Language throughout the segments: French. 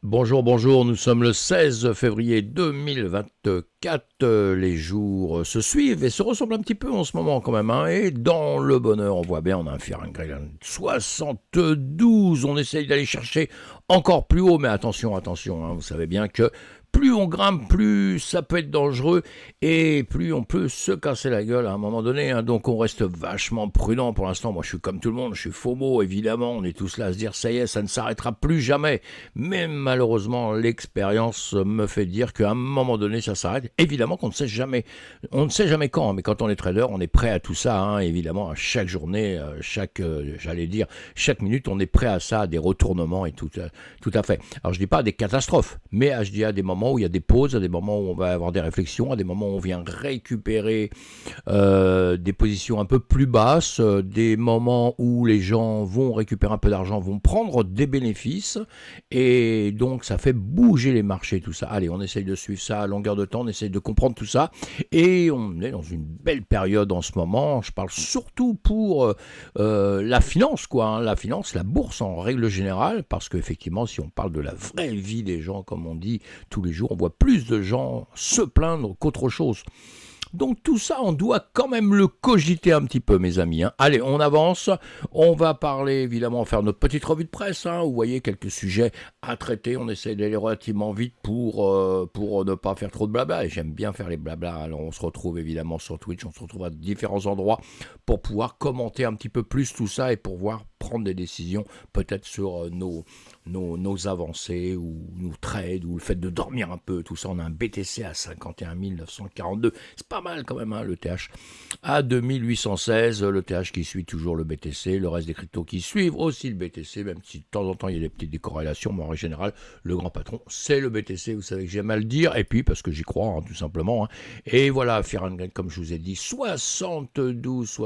Bonjour, bonjour, nous sommes le 16 février 2024, les jours se suivent et se ressemblent un petit peu en ce moment quand même, hein, et dans le bonheur, on voit bien, on a un Fahrenheit 72, on essaye d'aller chercher encore plus haut, mais attention, attention, hein, vous savez bien que plus on grimpe, plus ça peut être dangereux et plus on peut se casser la gueule à un moment donné, hein, donc on reste vachement prudent pour l'instant. Moi je suis comme tout le monde, je suis FOMO évidemment, on est tous là à se dire ça y est, ça ne s'arrêtera plus jamais. Mais malheureusement, l'expérience me fait dire qu'à un moment donné, ça s'arrête. Évidemment qu'on ne sait jamais, on ne sait jamais quand, mais quand on est trader, on est prêt à tout ça, hein, évidemment, à chaque journée, j'allais dire, chaque minute, on est prêt à ça, à des retournements et tout à fait. Alors je dis pas à des catastrophes, mais je dis à des moments où il y a des pauses, à des moments où on va avoir des réflexions, à des moments où on vient récupérer des positions un peu plus basses, des moments où les gens vont récupérer un peu d'argent, vont prendre des bénéfices, et donc ça fait bouger les marchés, tout ça. Allez, on essaye de suivre ça à longueur de temps, on essaye de comprendre tout ça, et on est dans une belle période en ce moment. Je parle surtout pour la finance, quoi, hein, la finance, la bourse en règle générale, parce qu'effectivement, si on parle de la vraie vie des gens, comme on dit tous les jours, on voit plus de gens se plaindre qu'autre chose. Donc tout ça, on doit quand même le cogiter un petit peu, mes amis, hein. Allez, on avance. On va parler, évidemment, faire notre petite revue de presse, hein. Vous voyez, quelques sujets à traiter. On essaie d'aller relativement vite pour ne pas faire trop de blabla. Et j'aime bien faire les blabla. Alors on se retrouve évidemment sur Twitch. On se retrouve à différents endroits pour pouvoir commenter un petit peu plus tout ça et pour pouvoir prendre des décisions peut-être sur nos avancées ou nos trades ou le fait de dormir un peu. Tout ça, on a un BTC à 51 942. C'est pas mal quand même, hein, le TH à 2816, le TH qui suit toujours le BTC, le reste des cryptos qui suivent aussi le BTC, même si de temps en temps il y a des petites décorrélations, mais en général, le grand patron, c'est le BTC, vous savez que j'aime à le dire, et puis parce que j'y crois, hein, tout simplement, hein. Et voilà, Fahrenheit, comme je vous ai dit, 72,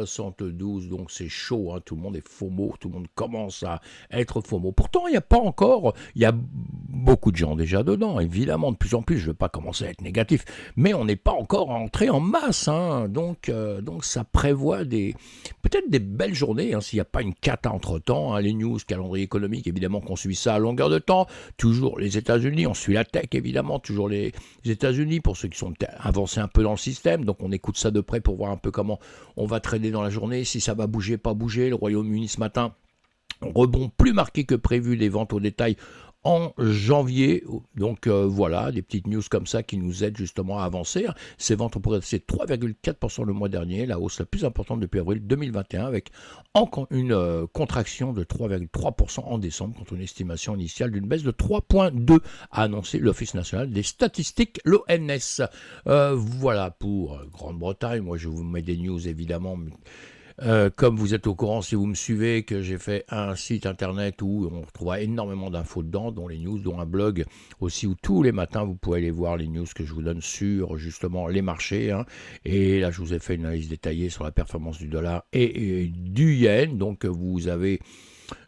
donc c'est chaud, hein, tout le monde est FOMO, tout le monde commence à être FOMO. Pourtant, il n'y a pas encore, il y a beaucoup de gens déjà dedans, évidemment, de plus en plus, je ne veux pas commencer à être négatif, mais on n'est pas encore entré en masse, hein, donc ça prévoit peut-être des belles journées, hein, s'il n'y a pas une cata entre-temps, hein, les news, calendrier économique, évidemment qu'on suit ça à longueur de temps, toujours les États-Unis, on suit la tech, évidemment, toujours les États-Unis, pour ceux qui sont avancés un peu dans le système, donc on écoute ça de près pour voir un peu comment on va trader dans la journée, si ça va bouger, pas bouger. Le Royaume-Uni ce matin, rebond plus marqué que prévu des ventes au détail en janvier. Donc voilà, des petites news comme ça qui nous aident justement à avancer. Ces ventes ont progressé de 3,4% le mois dernier, la hausse la plus importante depuis avril 2021, avec une contraction de 3,3% en décembre, contre une estimation initiale d'une baisse de 3,2%, a annoncé l'Office national des statistiques, l'ONS. Voilà pour Grande-Bretagne. Moi je vous mets des news évidemment. Comme vous êtes au courant, si vous me suivez, que j'ai fait un site internet où on retrouvera énormément d'infos dedans, dont les news, dont un blog aussi, où tous les matins vous pouvez aller voir les news que je vous donne sur justement les marchés, hein. Et là, je vous ai fait une analyse détaillée sur la performance du dollar et du yen. Donc, vous avez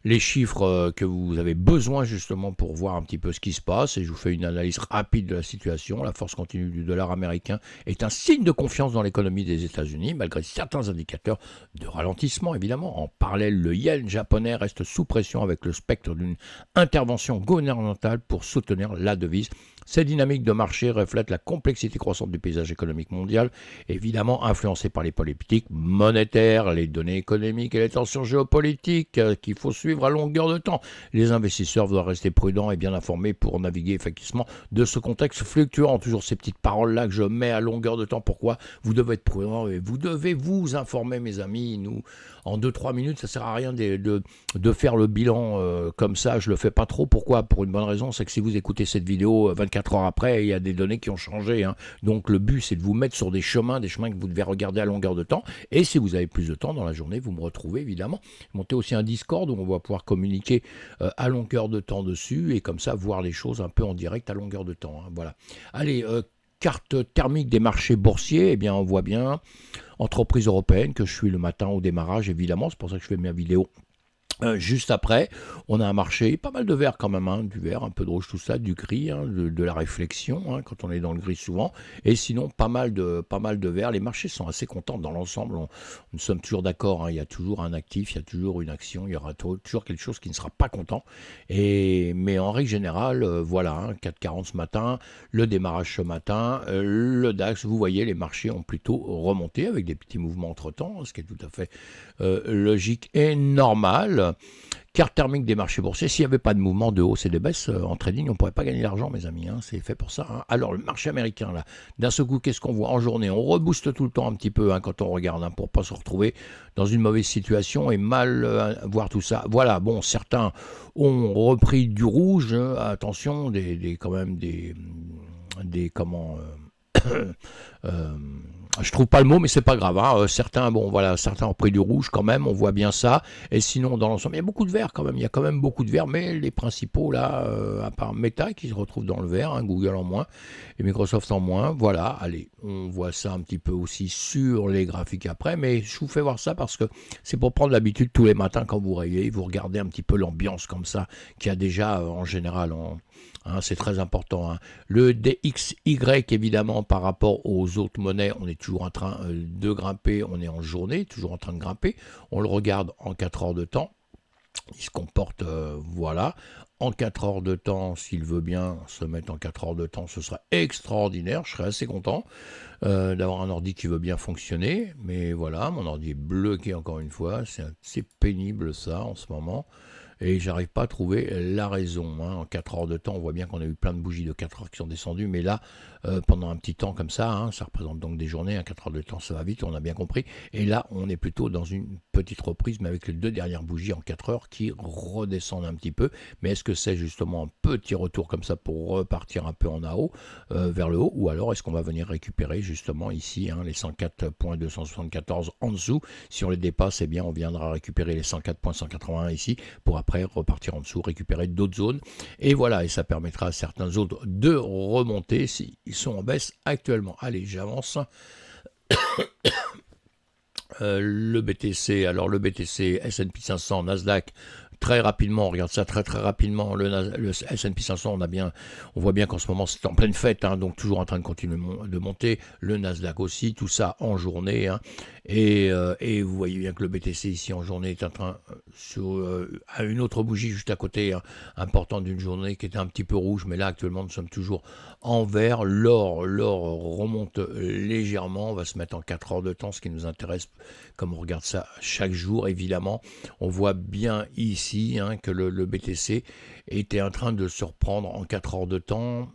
les chiffres que vous avez besoin justement pour voir un petit peu ce qui se passe, et je vous fais une analyse rapide de la situation. La force continue du dollar américain est un signe de confiance dans l'économie des États-Unis, malgré certains indicateurs de ralentissement évidemment. En parallèle, le yen japonais reste sous pression avec le spectre d'une intervention gouvernementale pour soutenir la devise. Ces dynamiques de marché reflètent la complexité croissante du paysage économique mondial, évidemment influencée par les politiques monétaires, les données économiques et les tensions géopolitiques qu'il faut suivre à longueur de temps. Les investisseurs doivent rester prudents et bien informés pour naviguer effectivement de ce contexte fluctuant. Toujours ces petites paroles-là que je mets à longueur de temps. Pourquoi vous devez être prudent et vous devez vous informer, mes amis. Nous, en 2-3 minutes, ça ne sert à rien de faire le bilan comme ça. Je ne le fais pas trop. Pourquoi? Pour une bonne raison, c'est que si vous écoutez cette vidéo 24 heures après, il y a des données qui ont changé, hein. Donc le but, c'est de vous mettre sur des chemins que vous devez regarder à longueur de temps. Et si vous avez plus de temps dans la journée, vous me retrouvez évidemment. Montez aussi un Discord où on va pouvoir communiquer à longueur de temps dessus, et comme ça voir les choses un peu en direct à longueur de temps, hein. Voilà. Allez, carte thermique des marchés boursiers, eh bien on voit bien entreprise européenne que je suis le matin au démarrage, évidemment, c'est pour ça que je fais mes vidéos Juste après, on a un marché, pas mal de vert quand même, hein, du vert, un peu de rouge, tout ça, du gris, hein, de la réflexion, hein, quand on est dans le gris souvent, et sinon pas mal de vert. Les marchés sont assez contents dans l'ensemble, nous sommes toujours d'accord, hein, il y a toujours un actif, il y a toujours une action, il y aura toujours quelque chose qui ne sera pas content, mais en règle générale, voilà, hein, 4,40 ce matin, le démarrage ce matin, le DAX, vous voyez, les marchés ont plutôt remonté avec des petits mouvements entre-temps, ce qui est tout à fait logique et normal. Carte thermique des marchés boursiers, s'il n'y avait pas de mouvement de hausse et de baisse en trading, on ne pourrait pas gagner d'argent, mes amis, hein, c'est fait pour ça. Hein. Alors, le marché américain, là, d'un seul coup, qu'est-ce qu'on voit en journée? On rebooste tout le temps un petit peu hein, quand on regarde, hein, pour ne pas se retrouver dans une mauvaise situation et mal voir tout ça. Voilà, bon, certains ont repris du rouge, attention, quand même des comment... euh, je trouve pas le mot, mais c'est pas grave. Hein. Certains, bon, voilà, certains ont pris du rouge quand même, on voit bien ça. Et sinon, dans l'ensemble, il y a beaucoup de vert quand même. Il y a quand même beaucoup de vert, mais les principaux là, à part Meta qui se retrouve dans le vert, hein, Google en moins et Microsoft en moins. Voilà, allez, on voit ça un petit peu aussi sur les graphiques après, mais je vous fais voir ça parce que c'est pour prendre l'habitude tous les matins quand vous réveillez, vous regardez un petit peu l'ambiance comme ça, qu'il y a déjà en général. Hein, c'est très important. Hein. Le DXY, évidemment, par rapport aux autres monnaies, on est toujours en train de grimper, on est en journée, toujours en train de grimper. On le regarde en 4 heures de temps. Il se comporte, voilà. En 4 heures de temps, s'il veut bien se mettre en 4 heures de temps, ce sera extraordinaire. Je serais assez content d'avoir un ordi qui veut bien fonctionner. Mais voilà, mon ordi est bloqué encore une fois. C'est pénible ça en ce moment. Et j'arrive pas à trouver la raison. Hein. En 4 heures de temps, on voit bien qu'on a eu plein de bougies de 4 heures qui sont descendues, mais là, pendant un petit temps comme ça, hein, ça représente donc des journées, hein, 4 heures de temps, ça va vite, on a bien compris. Et là, on est plutôt dans une petite reprise, mais avec les 2 dernières bougies en 4 heures qui redescendent un petit peu. Mais est-ce que c'est justement un petit retour comme ça pour repartir un peu en haut, vers le haut, ou alors est-ce qu'on va venir récupérer justement ici hein, les 104.274 en dessous? Si on les dépasse, eh bien, on viendra récupérer les 104.181 ici pour après repartir en dessous, récupérer d'autres zones. Et voilà, et ça permettra à certains autres de remonter s'ils sont en baisse actuellement. Allez, j'avance. Le BTC, alors le BTC, S&P 500, Nasdaq, très rapidement, on regarde ça très rapidement, le S&P 500, on voit bien qu'en ce moment c'est en pleine fête, hein, donc toujours en train de continuer de monter, le Nasdaq aussi, tout ça en journée, hein, et vous voyez bien que le BTC ici en journée est en train, à une autre bougie juste à côté, hein, importante d'une journée qui était un petit peu rouge, mais là actuellement nous sommes toujours en vert, l'or remonte légèrement, on va se mettre en 4 heures de temps, ce qui nous intéresse, comme on regarde ça chaque jour évidemment, on voit bien ici hein, que le BTC était en train de se reprendre en 4 heures de temps.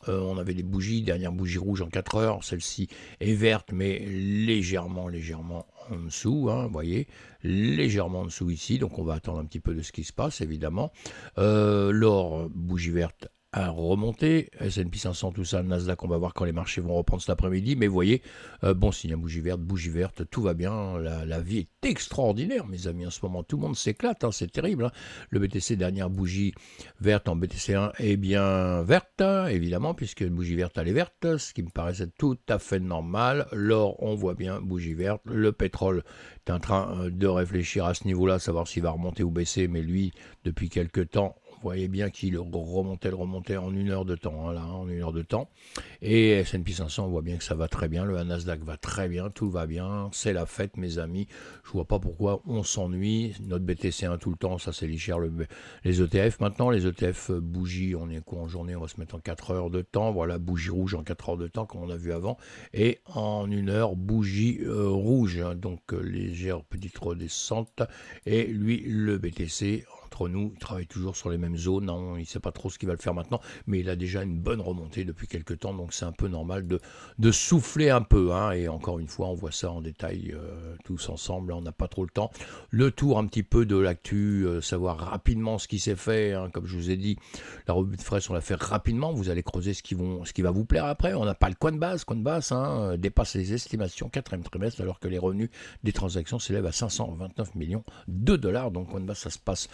On avait des bougies, dernière bougie rouge en 4 heures, celle-ci est verte mais légèrement en dessous, hein, vous voyez, légèrement en dessous ici, donc on va attendre un petit peu de ce qui se passe évidemment. L'or, bougie verte à remonter, S&P 500, tout ça, Nasdaq, on va voir quand les marchés vont reprendre cet après-midi, mais vous voyez, bon signe, bougie verte, tout va bien, la vie est extraordinaire, mes amis, en ce moment, tout le monde s'éclate, hein, c'est terrible, hein. Le BTC, dernière bougie verte en BTC1, est bien verte, évidemment, puisque une bougie verte, elle est verte, ce qui me paraissait tout à fait normal. L'or, on voit bien, bougie verte, le pétrole est en train de réfléchir à ce niveau-là, savoir s'il va remonter ou baisser, mais lui, depuis quelques temps, vous voyez bien qu'il remontait en 1 heure de temps, hein, là, en 1 heure de temps. Et S&P 500, on voit bien que ça va très bien, le Nasdaq va très bien, tout va bien, c'est la fête, mes amis. Je vois pas pourquoi on s'ennuie. Notre BTC1 tout le temps, ça c'est cher, les ETF. Maintenant, les ETF bougie, on est quoi en journée? On va se mettre en 4 heures de temps. Voilà, bougie rouge en 4 heures de temps, comme on a vu avant. Et en 1 heure, bougie rouge, hein, donc légère petite redescente. Et lui, le BTC, entre nous, il travaille toujours sur les mêmes zones, hein, il ne sait pas trop ce qu'il va le faire maintenant, mais il a déjà une bonne remontée depuis quelques temps, donc c'est un peu normal de souffler un peu, hein, et encore une fois, on voit ça en détail tous ensemble, on n'a pas trop le temps. Le tour un petit peu de l'actu, savoir rapidement ce qui s'est fait, hein, comme je vous ai dit, la revue de presse, on la fait rapidement, vous allez creuser ce qui va vous plaire après, on n'a pas le Coinbase, hein, dépasse les estimations, 4e trimestre, alors que les revenus des transactions s'élèvent à 529 millions de dollars, donc Coinbase, ça se passe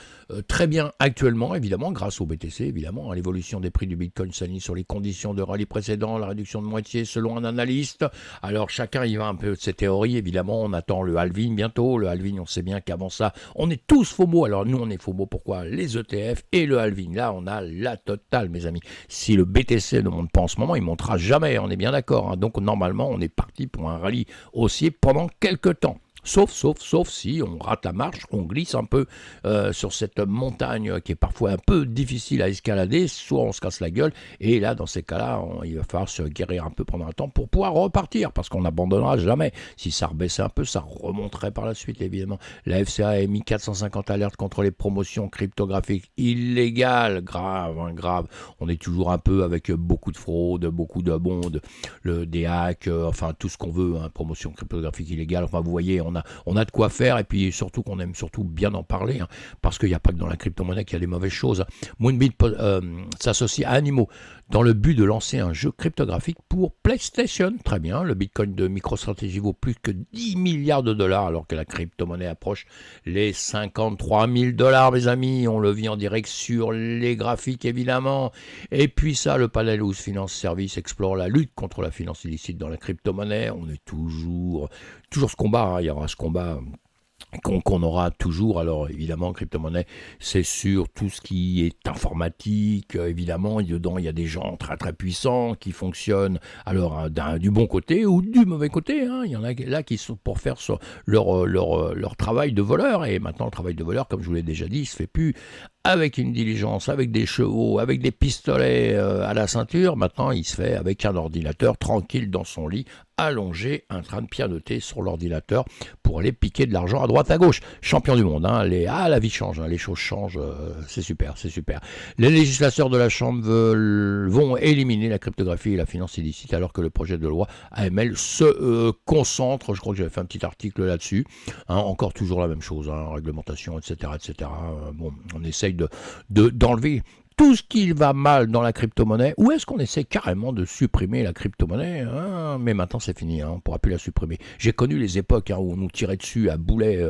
très bien actuellement, évidemment, grâce au BTC, évidemment, à l'évolution des prix du Bitcoin s'aligne sur les conditions de rallye précédent, la réduction de moitié selon un analyste. Alors chacun y va un peu de ses théories, évidemment, on attend le halving bientôt. Le halving, on sait bien qu'avant ça, on est tous FOMO. Alors nous, on est FOMO, pourquoi? Les ETF et le halving. Là, on a la totale, mes amis. Si le BTC ne monte pas en ce moment, il ne montera jamais, on est bien d'accord. Hein. Donc normalement, on est parti pour un rallye haussier pendant quelques temps. Sauf si on rate la marche, on glisse un peu sur cette montagne qui est parfois un peu difficile à escalader, soit on se casse la gueule, et là, dans ces cas-là, il va falloir se guérir un peu pendant un temps pour pouvoir repartir, parce qu'on n'abandonnera jamais. Si ça rebaissait un peu, ça remonterait par la suite, évidemment. La FCA a émis 450 alertes contre les promotions cryptographiques illégales, grave, hein, grave. On est toujours un peu avec beaucoup de fraude, beaucoup de bondes, des hacks, enfin tout ce qu'on veut, hein, promotion cryptographique illégale, enfin vous voyez, on a de quoi faire, et puis surtout qu'on aime surtout bien en parler, hein, parce qu'il n'y a pas que dans la crypto-monnaie qu'il y a des mauvaises choses. Moonbeat s'associe à Animo dans le but de lancer un jeu cryptographique pour PlayStation. Très bien, le Bitcoin de MicroStrategy vaut plus que 10 milliards de dollars, alors que la crypto-monnaie approche les 53 000 dollars, mes amis. On le vit en direct sur les graphiques, évidemment. Et puis ça, le panel House Finance Service explore la lutte contre la finance illicite dans la crypto-monnaie. On est toujours ce combat, hein. Il y aura ce combat qu'on aura toujours. Alors évidemment, crypto-monnaie, c'est sur tout ce qui est informatique, évidemment, dedans il y a des gens très très puissants qui fonctionnent alors du bon côté ou du mauvais côté, hein. Il y en a là qui sont pour faire leur travail de voleur, et maintenant le travail de voleur, comme je vous l'ai déjà dit, il se fait plus avec une diligence, avec des chevaux, avec des pistolets à la ceinture. Maintenant, il se fait avec un ordinateur tranquille dans son lit, allongé, en train de pianoter sur l'ordinateur pour aller piquer de l'argent à droite à gauche. Champion du monde, hein. La vie change, hein. Les choses changent, c'est super, c'est super. Les législateurs de la Chambre vont éliminer la cryptographie et la finance illicite, alors que le projet de loi AML se concentre, je crois que j'avais fait un petit article là-dessus, hein, encore toujours la même chose, hein, réglementation, etc., etc. Bon, on essaye d'enlever tout ce qui va mal dans la crypto-monnaie, ou est-ce qu'on essaie carrément de supprimer la crypto-monnaie, hein? Mais maintenant c'est fini, hein, on ne pourra plus la supprimer. J'ai connu les époques, hein, où on nous tirait dessus à boulet,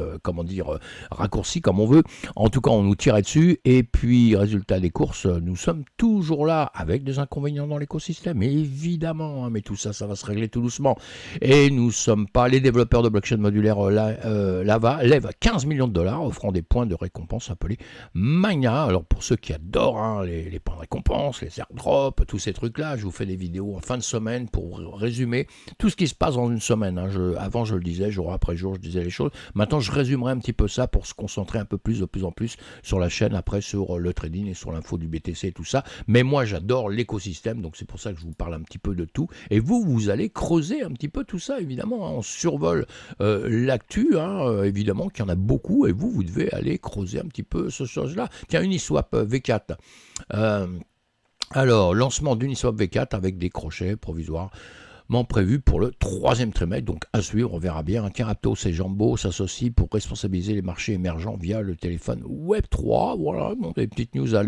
raccourci comme on veut. En tout cas, on nous tirait dessus, et puis résultat des courses, nous sommes toujours là, avec des inconvénients dans l'écosystème, évidemment, hein, mais tout ça, ça va se régler tout doucement. Et nous ne sommes pas les développeurs de blockchain modulaire Lava lèvent 15 millions de dollars, offrant des points de récompense appelés Magna. Alors pour ceux qui adorent, hein, les points de récompense, les airdrops, tous ces trucs-là, je vous fais des vidéos en fin de semaine pour résumer tout ce qui se passe dans une semaine, hein. Avant je le disais, jour après jour je disais les choses, maintenant je résumerai un petit peu ça pour se concentrer un peu plus, de plus en plus sur la chaîne, après sur le trading et sur l'info du BTC et tout ça. Mais moi j'adore l'écosystème, donc c'est pour ça que je vous parle un petit peu de tout, et vous allez creuser un petit peu tout ça, évidemment, hein. On survole l'actu, hein, évidemment qu'il y en a beaucoup, et vous devez aller creuser un petit peu ce chose-là. Tiens, Uniswap V4. Alors, lancement d'Uniswap V4 avec des crochets provisoires prévu pour le 3e trimestre, donc à suivre, on verra bien. Tiens, Aptos et Jambo s'associent pour responsabiliser les marchés émergents via le téléphone Web3. Voilà, bon, des petites news à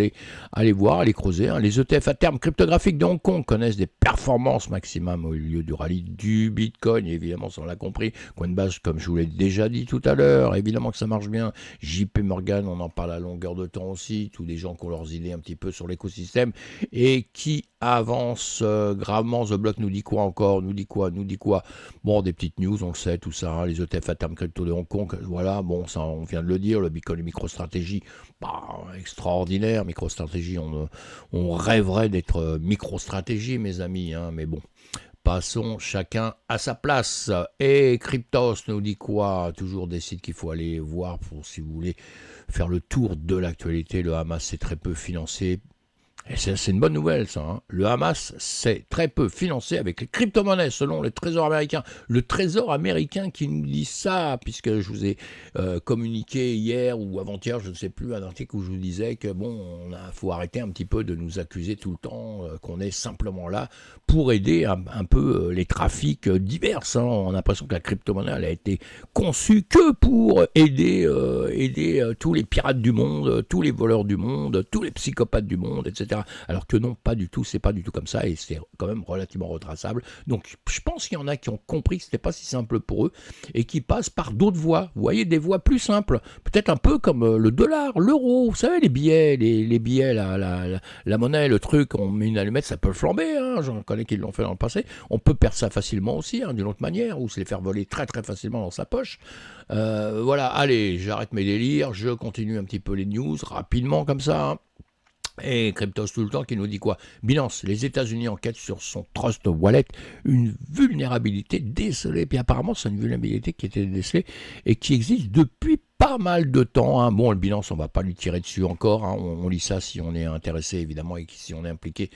aller voir, à aller creuser, hein. Les ETF à terme cryptographiques de Hong Kong connaissent des performances maximum au milieu du rallye du Bitcoin. Et évidemment, ça on l'a compris, Coinbase, comme je vous l'ai déjà dit tout à l'heure, évidemment que ça marche bien. JP Morgan, on en parle à longueur de temps aussi, tous les gens qui ont leurs idées un petit peu sur l'écosystème et qui avancent gravement. The Block nous dit quoi encore? Nous dit quoi? Bon, des petites news, on le sait, tout ça, hein, les ETF à terme crypto de Hong Kong, voilà, bon, ça, on vient de le dire, le Bitcoin et MicroStrategy, extraordinaire. MicroStrategy, on rêverait d'être MicroStrategy, mes amis, hein, mais bon. Passons chacun à sa place. Et Cryptos nous dit quoi? Toujours des sites qu'il faut aller voir pour, si vous voulez faire le tour de l'actualité. Le Hamas, c'est très peu financé. Et c'est une bonne nouvelle, ça, hein. Le Hamas, c'est très peu financé avec les crypto-monnaies, selon le Trésor américain. Le Trésor américain qui nous dit ça, puisque je vous ai communiqué hier ou avant-hier, je ne sais plus, un article où je vous disais que, bon, faut arrêter un petit peu de nous accuser tout le temps, qu'on est simplement là pour aider un peu les trafics divers, hein. On a l'impression que la crypto-monnaie, elle a été conçue que pour aider tous les pirates du monde, tous les voleurs du monde, tous les psychopathes du monde, etc. etc. Alors que non, pas du tout, c'est pas du tout comme ça, et c'est quand même relativement retraçable. Donc je pense qu'il y en a qui ont compris que c'était pas si simple pour eux, et qui passent par d'autres voies. Vous voyez, des voies plus simples, peut-être un peu comme le dollar, l'euro, vous savez, les billets, les billets, la monnaie, le truc, on met une allumette, ça peut flamber, hein, j'en connais qui l'ont fait dans le passé. On peut perdre ça facilement aussi, hein, d'une autre manière, ou se les faire voler très très facilement dans sa poche. Voilà, allez, j'arrête mes délires, je continue un petit peu les news, rapidement comme ça, hein. Et Cryptos tout le temps qui nous dit quoi? Binance, les États-Unis enquêtent sur son Trust Wallet, une vulnérabilité décelée. Puis apparemment, c'est une vulnérabilité qui était décelée et qui existe depuis pas mal de temps, hein. Bon, le Binance, on va pas lui tirer dessus encore, hein. On lit ça si on est intéressé évidemment et si on est impliqué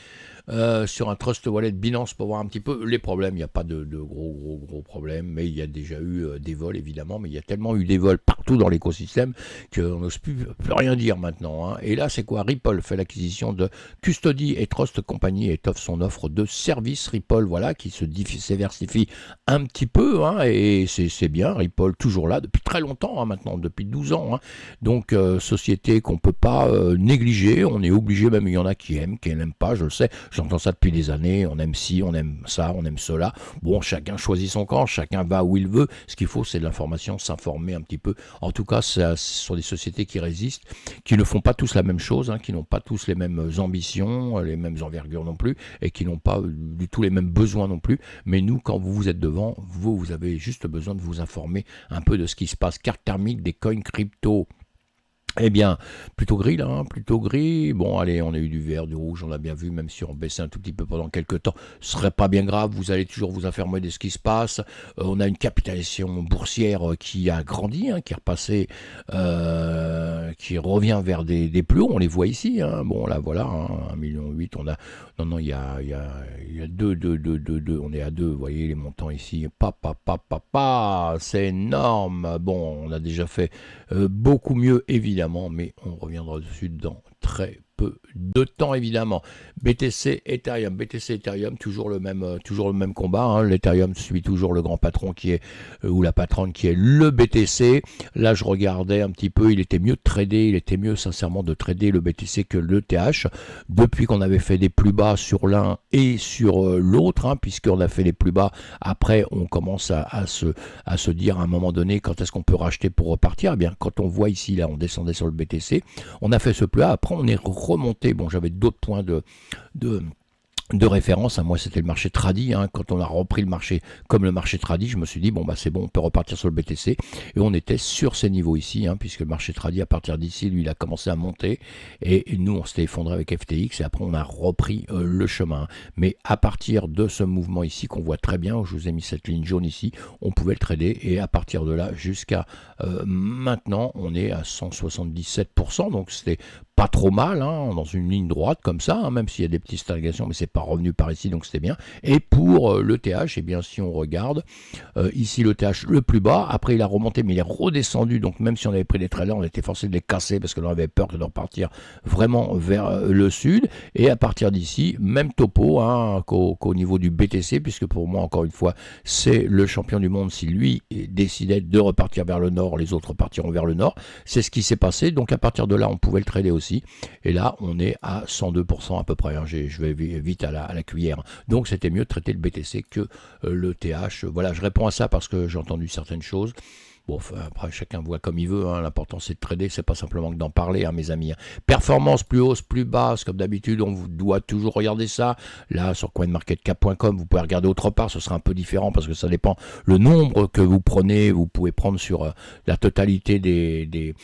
sur un Trust Wallet Binance pour voir un petit peu les problèmes. Il n'y a pas de gros problèmes, mais il y a déjà eu des vols évidemment, mais il y a tellement eu des vols partout dans l'écosystème qu'on n'ose plus rien dire maintenant, hein. Et là, c'est quoi? Ripple fait l'acquisition de Custody et Trust Company et offre son offre de service. Ripple, voilà, qui se diversifie un petit peu, hein, et c'est bien. Ripple toujours là depuis très longtemps, hein, maintenant, depuis 12 ans, hein. Donc société qu'on peut pas négliger, on est obligé, même il y en a qui n'aiment pas, je le sais, j'entends ça depuis des années, on aime ci, on aime ça, on aime cela. Bon, chacun choisit son camp, chacun va où il veut. Ce qu'il faut, c'est de l'information, s'informer un petit peu. En tout cas, ce sont des sociétés qui résistent, qui ne font pas tous la même chose, hein, qui n'ont pas tous les mêmes ambitions, les mêmes envergures non plus, et qui n'ont pas du tout les mêmes besoins non plus. Mais nous, quand vous êtes devant, vous avez juste besoin de vous informer un peu de ce qui se passe. Carte thermique des coins crypto. Eh bien, plutôt gris là, hein, plutôt gris. Bon, allez, on a eu du vert, du rouge, on l'a bien vu, même si on baissait un tout petit peu pendant quelques temps, ce serait pas bien grave, vous allez toujours vous informer de ce qui se passe. On a une capitalisation boursière qui a grandi, hein, qui est repassée, qui revient vers des plus hauts, on les voit ici, hein. Bon, là, voilà, hein, 1,8 million, on a... Non, il y a deux, on est à 2, vous voyez les montants ici, c'est énorme. Bon, on a déjà fait beaucoup mieux, évidemment, mais on reviendra dessus dans très peu de temps, évidemment. BTC, Ethereum, toujours le même combat, hein. L'Ethereum suit toujours le grand patron qui est, ou la patronne qui est le BTC. Là, je regardais un petit peu, il était mieux sincèrement de trader le BTC que le TH, depuis qu'on avait fait des plus bas sur l'un et sur l'autre, hein, puisqu'on a fait les plus bas. Après, on commence à se dire à un moment donné, quand est-ce qu'on peut racheter pour repartir? Eh bien, quand on voit ici, là, on descendait sur le BTC, on a fait ce plus bas, après on est remonté. Bon, j'avais d'autres points de référence, hein. Moi c'était le marché tradi, hein. Quand on a repris le marché comme le marché tradi, je me suis dit bon bah c'est bon, on peut repartir sur le BTC, et on était sur ces niveaux ici, hein, puisque le marché tradi à partir d'ici, lui, il a commencé à monter, et nous on s'était effondré avec FTX, et après on a repris le chemin. Mais à partir de ce mouvement ici qu'on voit très bien, je vous ai mis cette ligne jaune ici, on pouvait le trader, et à partir de là jusqu'à maintenant, on est à 177%, donc c'était pas trop mal, hein, dans une ligne droite comme ça, hein, même s'il y a des petites stagnations, mais c'est pas revenu par ici, donc c'était bien. Et pour le TH, eh bien si on regarde ici le TH le plus bas, après il a remonté, mais il est redescendu, donc même si on avait pris des traders, on était forcé de les casser parce que l'on avait peur de repartir vraiment vers le sud. Et à partir d'ici, même topo, hein, qu'au niveau du BTC, puisque pour moi, encore une fois, c'est le champion du monde. Si lui décidait de repartir vers le nord, les autres partiront vers le nord. C'est ce qui s'est passé, donc à partir de là, on pouvait le trader aussi. Et là, on est à 102% à peu près, hein. Je vais vite à la cuillère. Donc, c'était mieux de traiter le BTC que le TH. Voilà, je réponds à ça parce que j'ai entendu certaines choses. Bon, après, chacun voit comme il veut, hein. L'important, c'est de trader, c'est pas simplement que d'en parler, hein, mes amis, hein. Performance plus hausse, plus basse, comme d'habitude, on doit toujours regarder ça. Là, sur coinmarketcap.com, vous pouvez regarder autre part, ce sera un peu différent parce que ça dépend le nombre que vous prenez. Vous pouvez prendre sur la totalité des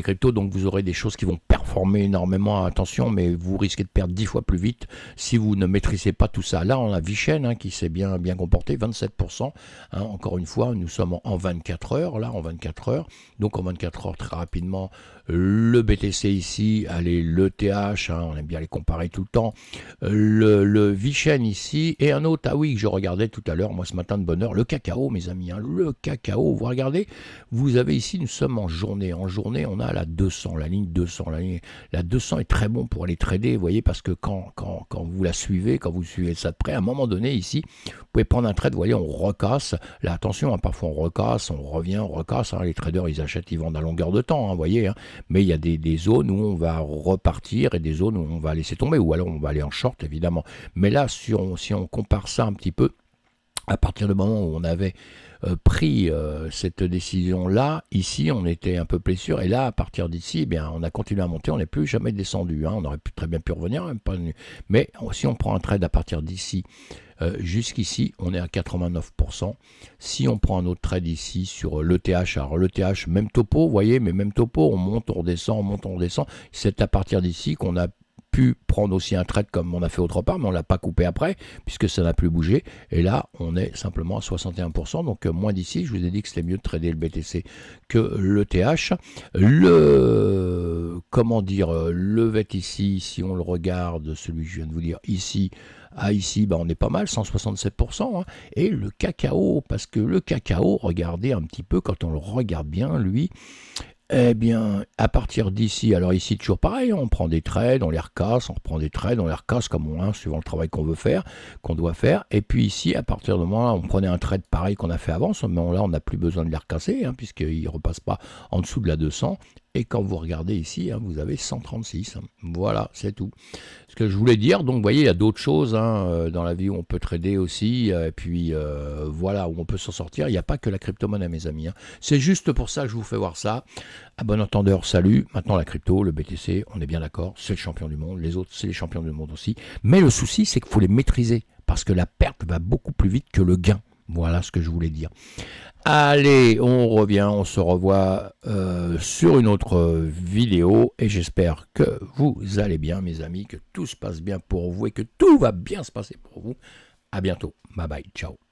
cryptos, donc vous aurez des choses qui vont performer énormément. Attention, mais vous risquez de perdre 10 fois plus vite si vous ne maîtrisez pas tout ça. Là, on a Vichen, hein, qui s'est bien comporté, 27%. Hein, encore une fois, nous sommes en 24 heures, là, en 24 heures. Donc en 24 heures, très rapidement, le BTC ici, allez, le TH, hein, on aime bien les comparer tout le temps, le Vichen ici, et un autre, ah oui, que je regardais tout à l'heure, moi ce matin de bonne heure, le cacao, mes amis, hein, le cacao, vous regardez, vous avez ici, nous sommes en journée, on a la 200, la ligne 200, la 200 est très bon pour aller trader, vous voyez, parce que quand vous la suivez, quand vous suivez ça de près, à un moment donné ici, vous pouvez prendre un trade, vous voyez, on recasse, là attention, hein, parfois on recasse, on revient, recasse. Hein. Les traders, ils achètent, ils vendent à longueur de temps, vous voyez. Hein. Mais il y a des zones où on va repartir et des zones où on va laisser tomber, ou alors on va aller en short, évidemment. Mais là, si on compare ça un petit peu, à partir du moment où on avait pris cette décision-là, ici, on était un peu sûr, et là, à partir d'ici, eh bien, on a continué à monter, on n'est plus jamais descendu. Hein. On aurait très bien pu revenir, même pas, mais si on prend un trade à partir d'ici, jusqu'ici, on est à 89%. Si on prend un autre trade ici sur l'ETH, alors l'ETH, même topo, vous voyez, mais même topo, on monte, on redescend, on monte, on redescend. C'est à partir d'ici qu'on a pu prendre aussi un trade comme on a fait autre part, mais on ne l'a pas coupé après, puisque ça n'a plus bougé. Et là, on est simplement à 61%. Donc, moins d'ici, je vous ai dit que c'était mieux de trader le BTC que l'ETH. Le VET ici, si on le regarde, celui que je viens de vous dire ici, ici, on est pas mal, 167%. Hein. Et le cacao, parce que le cacao, regardez un petit peu, quand on le regarde bien, lui, eh bien, à partir d'ici, alors ici, toujours pareil, on prend des trades, on les recasse, on reprend des trades, on les recasse comme on, suivant le travail qu'on veut faire, qu'on doit faire. Et puis ici, à partir du moment là, on prenait un trade pareil qu'on a fait avant, mais là, on n'a plus besoin de les recasser, puisqu'ils ne repassent pas en dessous de la 200. Et quand vous regardez ici, vous avez 136. Voilà, c'est tout. Ce que je voulais dire, donc vous voyez, il y a d'autres choses dans la vie où on peut trader aussi, et puis voilà, où on peut s'en sortir. Il n'y a pas que la crypto-monnaie, mes amis. C'est juste pour ça que je vous fais voir ça. À bon entendeur, salut. Maintenant, la crypto, le BTC, on est bien d'accord, c'est le champion du monde. Les autres, c'est les champions du monde aussi. Mais le souci, c'est qu'il faut les maîtriser, parce que la perte va beaucoup plus vite que le gain. Voilà ce que je voulais dire. Allez, on revient, on se revoit sur une autre vidéo et j'espère que vous allez bien, mes amis, que tout se passe bien pour vous et que tout va bien se passer pour vous. À bientôt. Bye bye. Ciao.